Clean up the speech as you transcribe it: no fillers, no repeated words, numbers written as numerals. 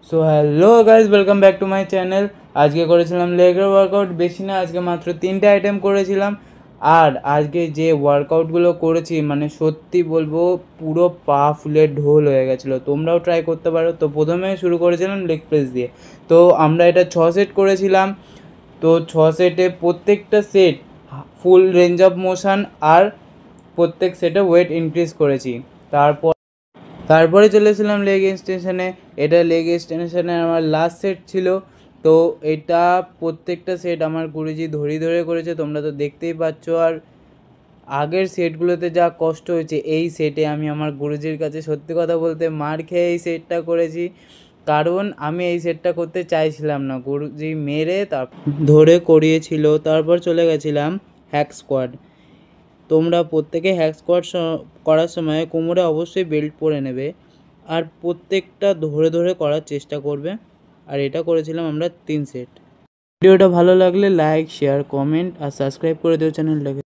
So hello guys, welcome back to my channel. আজকে করেছিলাম লেগের workout, বেশি না, আজকে মাত্র 3টে আইটেম করেছিলাম। আর আজকে যে ওয়ার্কআউটগুলো করেছি মানে সত্যি বলবো পুরো পা ফুলে ঢোল হয়ে গেছিলো। তোমরাও ট্রাই করতে পারো। তো প্রথমে শুরু করেছিলাম লেগ প্রেস দিয়ে। তো আমরা এটা 6 সেট করেছিলাম। তো 6 সেটে প্রত্যেকটা set full range of motion, আর প্রত্যেক সেটে ওয়েট ইনক্রিজ করেছি। তারপরে চলেছিলাম লেগ এক্সটেনশনে। এটা লেগ এক্সটেনশনে আমার লাস্ট সেট ছিল। তো এটা প্রত্যেকটা সেট আমার গুরুজি ধরে ধরে করেছে, তোমরা তো দেখতেই পাচ্ছ। আর আগের সেটগুলোতে যা কষ্ট হয়েছে, এই সেটে আমি আমার গুরুজির কাছে সত্যি কথা বলতে মার খেয়ে এই সেটটা করেছি। কারণ আমি এই সেটটা করতে চাইছিলাম না, গুরুজি মেরে ধরে করিয়েছিল। তারপর চলে গেছিলাম হ্যাক স্কোয়াড। তোমরা প্রত্যেকে হ্যাক স্কোয়াড করার সময় কোমরে অবশ্যই বেল্ট পরে নেবে, আর প্রত্যেকটা ধরে ধরে করার চেষ্টা করবে। আর এটা করেছিলাম আমরা 3 সেট। ভিডিওটা ভালো লাগলে লাইক, শেয়ার, কমেন্ট আর সাবস্ক্রাইব করে দিও চ্যানেলটাকে।